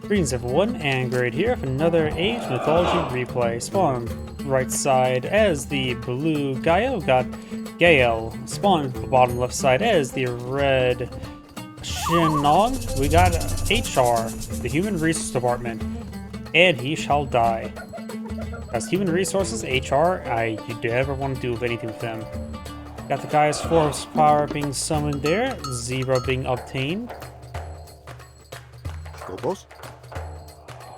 Greetings everyone, and Great here for another Age Mythology Replay. Spawn right side as the blue Gaia, we've got Gael. Spawn bottom left side as the red Shennong, we got HR, the Human Resource Department, and he shall die. As Human Resources, HR, you never want to do with anything with them. Got the Gaia's force power being summoned there, Zebra being obtained. Go, boss.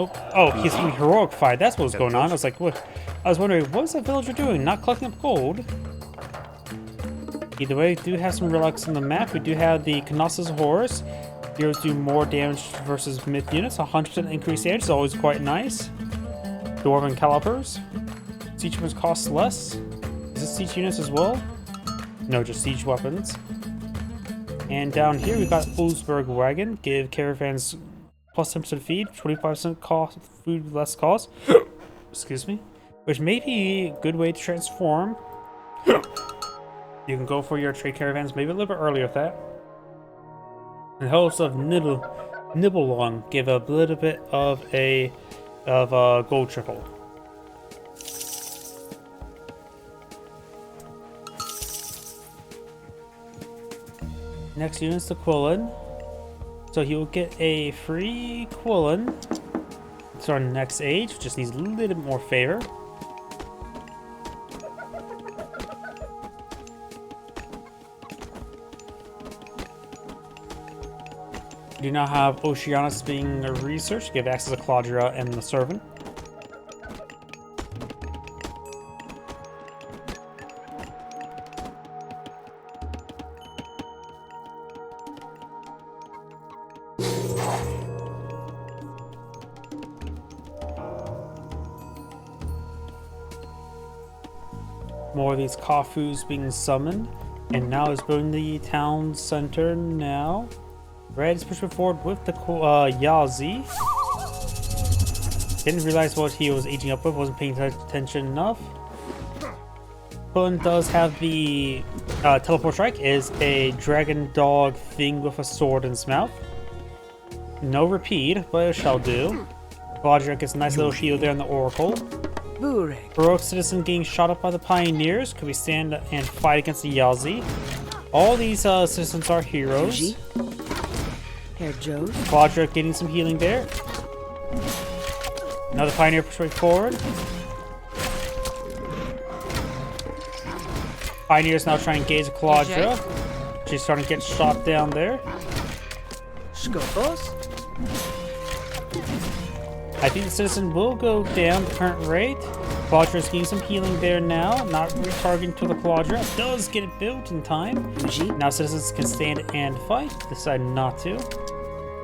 Oh, he's doing heroic fight. That's what was going on. I was like, what? I was wondering, what is that villager doing? Not collecting up gold. Either way, we do have some relics on the map. We do have the Knossos Horus. Heroes do more damage versus myth units. 100% increased damage is always quite nice. Dwarven Calipers. Siege weapons cost less. Is this siege units as well? No, just siege weapons. And down here, we've got Oosberg Wagon. Give caravans plus 10% feed, 25% cost, food less cost. Excuse me. Which may be a good way to transform. You can go for your trade caravans maybe a little bit earlier with that. And hosts of Nibelung give a little bit of a gold trickle. Next unit is the Quillen. So he will get a free Quillen. It's our next age, just needs a little bit more favor. We do now have Oceanus being researched, give access to Claudra and the Servant. More of these Kafus being summoned, and now is building the town center now. Red is pushing forward with the Yazi. Didn't realize what he was aging up with, wasn't paying attention enough. Quillen does have the teleport strike, is a dragon dog thing with a sword in its mouth. No repeat, but it shall do. Claudra gets a nice little shield there on the Oracle. Heroic citizen getting shot up by the pioneers. Could we stand and fight against the Yazi? All these citizens are heroes. Claudra getting some healing there. Another pioneer pushing forward. Pioneers now trying to engage Claudra. She's starting to get shot down there. I think the citizen will go down the current rate. Claudra's getting some healing there now. Not retargeting to the Claudra. Does get it built in time. Now citizens can stand and fight. Decide not to.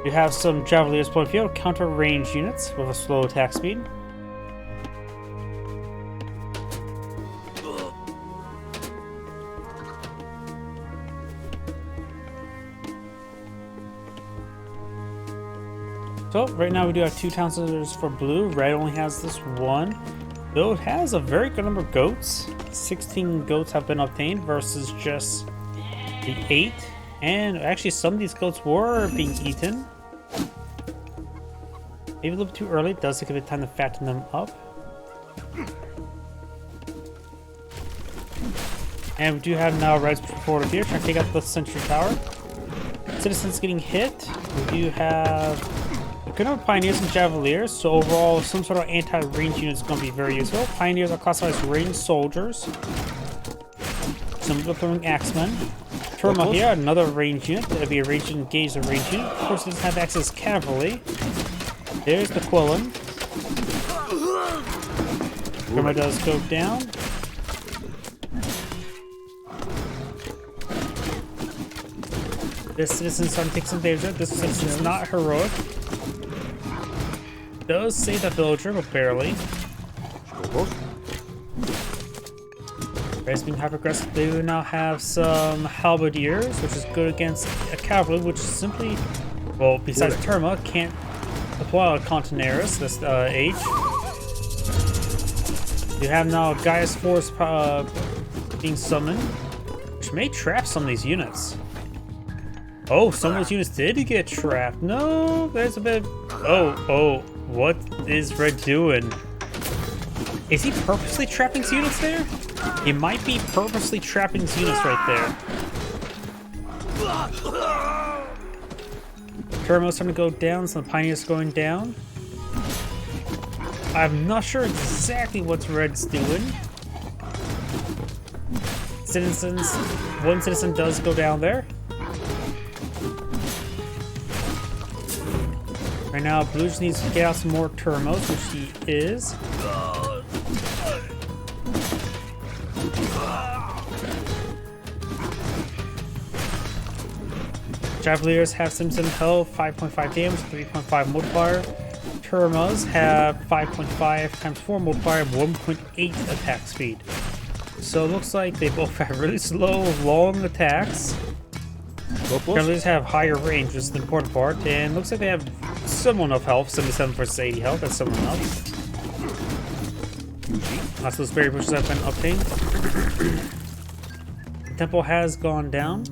You have some Javeliers point of view, counter range units with a slow attack speed. So right now we do have 2 town centers for blue. Red only has this one. Though it has a very good number of goats. 16 goats have been obtained versus just the 8. And actually some of these goats were being eaten. Maybe a little bit too early. It does take a bit of time to fatten them up. And we do have now Red's forward here, trying to take out the sentry tower. Citizens getting hit. We do have a good number of Pioneers and Javeliers, so overall some sort of anti-range unit is going to be very useful. Pioneers are classified as ranged soldiers. Some of them throwing axemen. Turma here, another range unit. It'll be a range to engage the range unit. Of course, it doesn't have access to cavalry. There's the Quillen. Turma does go down. This citizen's starting to take some damage. This citizen's not heroic. Does save that villager, but barely. Red's being hyper-aggressive. They do now have some halberdiers, which is good against a cavalry, which simply, well, besides Turma, can't deploy a Contineris this age. You have now Gaia's force being summoned, which may trap some of these units. Oh, some of those units did get trapped. No, there's a bit Oh, what is Red doing? Is he purposely trapping his units there? He might be purposely trapping his units right there. Turmo's starting to go down, so the Pioneer's going down. I'm not sure exactly what Red's doing. One citizen does go down there. Right now, Blue just needs to get out some more Turmos, which he is. Javeliers have some health, 5.5 damage, 3.5 multiplier. Turmos have 5.5 times 4 multiplier, 1.8 attack speed. So it looks like they both have really slow, long attacks. Javeliers have higher range, which is the important part, and it looks like they have similar enough health, 77 versus 80 health, that's similar enough. Lots of those berry bushes have been obtained. The temple has gone down.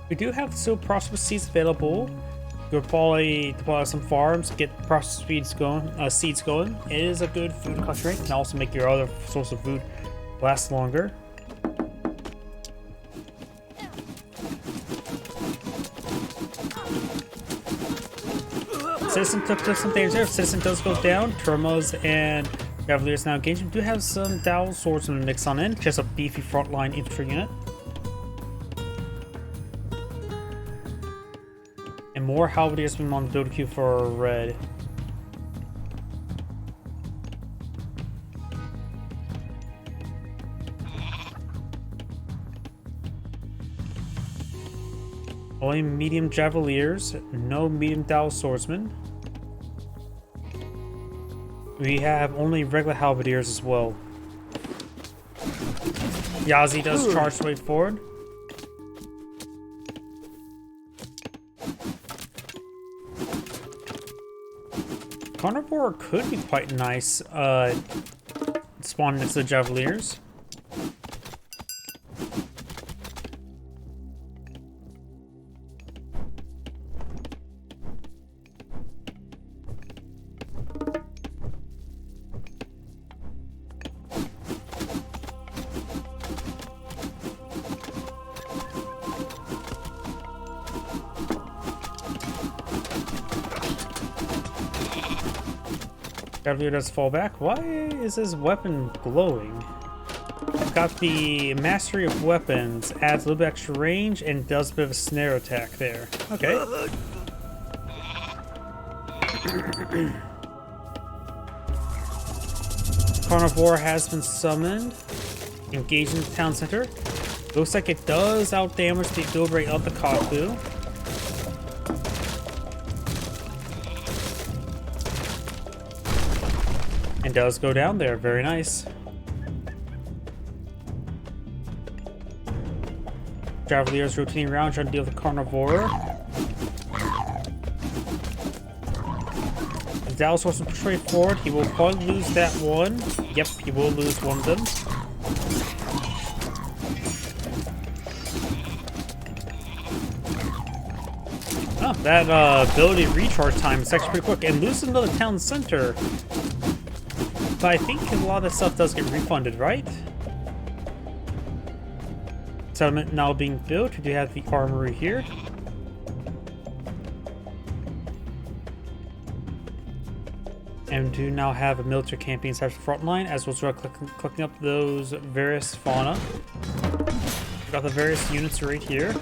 We do have still prosperous seeds available. You'll probably deploy some farms, get prosperous seeds going. It is a good food collection rate, and also make your other source of food last longer. Citizen took some damage there. Citizen does go down. Turmos and Javeliers now engaged. We do have some Dowel swords in the mix on in. Just a beefy frontline infantry unit. And more Halberdiers been on the build queue for Red. Only medium Javeliers, no medium Dowel swordsmen. We have only regular Halberdiers as well. Yazi does charge the way forward. Carnivore could be quite nice, spawning next to the Javeliers. Javelier does fall back. Why is his weapon glowing? Got the mastery of weapons, adds a little bit extra range, and does a bit of a snare attack there. Okay. Carnivore has been summoned. Engaging the town center. Looks like it does outdamage the build rate of the Kaku. And does go down there. Very nice. Javeliers rotating around trying to deal with the Carnivore. The Dowel Source will push right forward. He will probably lose that one. Yep, he will lose one of them. Oh, that ability recharge time is actually pretty quick. And losing another town center. But I think a lot of that stuff does get refunded, right? Settlement now being built. We do have the armory here. And we do now have a military campaign inside the front line, as well as collecting up those various fauna. We've got the various units right here.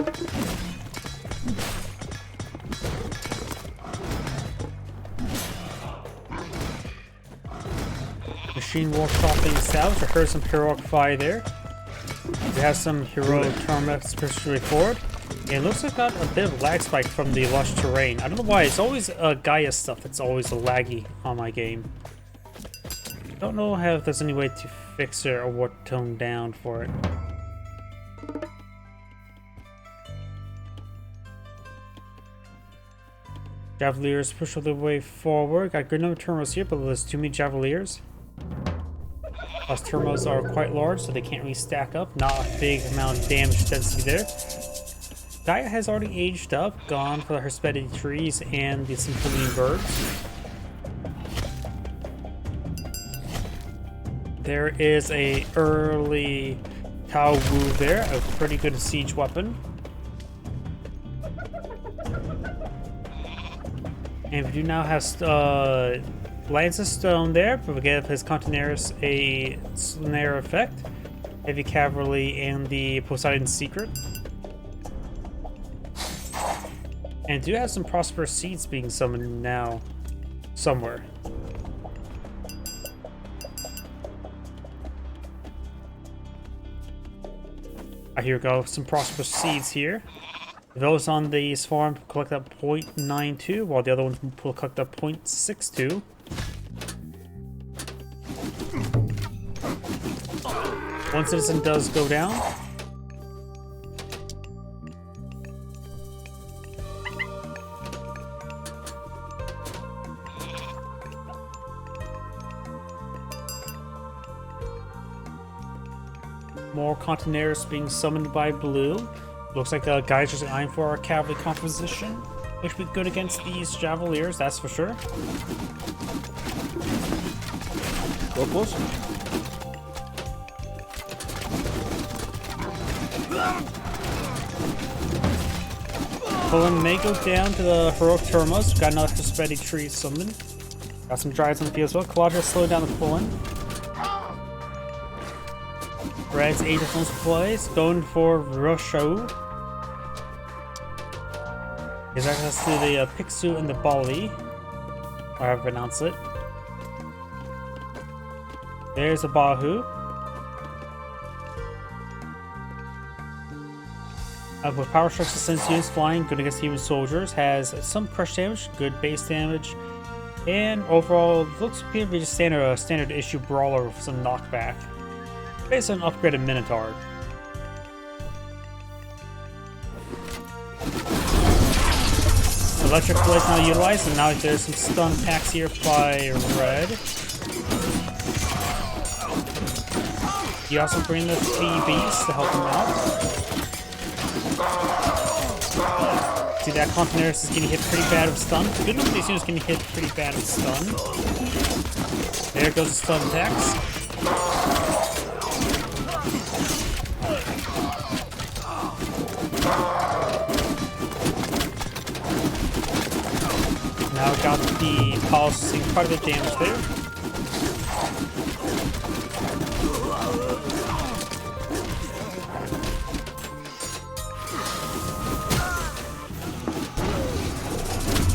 Machine workshop being established. I heard some heroic fire there. We have some heroic turmets pushing forward. And it looks like got a bit of lag spike from the lush terrain. I don't know why. It's always Gaia stuff that's always laggy on my game. Don't know if there's any way to fix it or what tone down for it. Javeliers push all the way forward. Got a good number of terminals here, but there's too many Javeliers. Plus, terminals are quite large, so they can't really stack up. Not a big amount of damage tends to be there. Gaia has already aged up, gone for the Herspedic trees and the Symphonean birds. There is a early Tao Wu there, a pretty good siege weapon. And we do now have Lance of Stone there, but we give his Contineris a snare effect, Heavy Cavalry, and the Poseidon's Secret. And do have some Prosperous Seeds being summoned now, somewhere. Here we go, some Prosperous Seeds here. Those on the swarm collect up 0.92, while the other ones will collect up 0.62. One citizen does go down. More Contineris being summoned by blue. Looks like Gaia's just eyeing for our cavalry composition, which would be good against these Javeliers, that's for sure. Go close. Pullen may go down to the heroic Termos. Got another Herspedic tree summoned. Got some drives on the field as well. Kaladra slowed down the Pullen. Red's Age of Stones plays, going for Roshou. He's access to the Pixu and the Bali, or however you pronounce it. There's a Bahu. With Power Strikes, sends units flying, good against human soldiers, has some crush damage, good base damage, and overall looks to be just standard issue brawler with some knockback. Based on upgraded Minotaur. Electric Blade now utilized, and now there's some stun attacks here by Red. You also bring the Beast to help him out. See, that Contineris is getting hit pretty bad with stun. Good enough these units getting hit pretty bad with stun. There goes the stun attacks. Now got the pulse seeing quite a bit of damage there.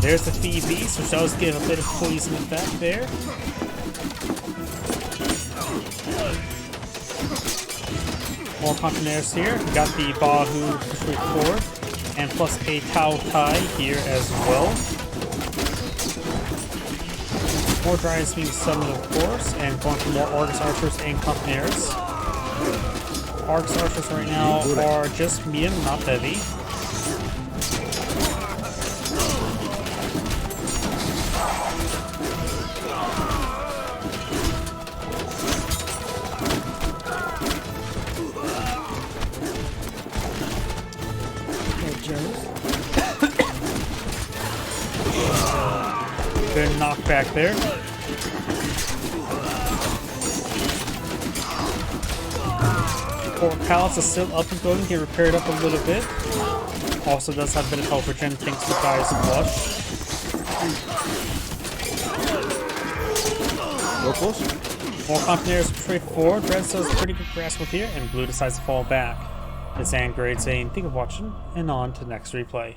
There's the Fee Beast, which does give a bit of poison effect there. More Contineris here. We got the Bahu push forward, and plus a Tao Tai here as well. More Dryads being summoned, of course, and going for more Argus Archers and Contineris. Argus Archers right now are just medium, not heavy. Good knockback there. Fort Palace is still up and going. He repaired up a little bit. Also does have a bit of health regen thanks to Gaia's Blush. Go close. More Contineris straight forward. Red still has a pretty good grasp with here, and blue decides to fall back. It's Angrade saying, "Think of watching," and on to the next replay.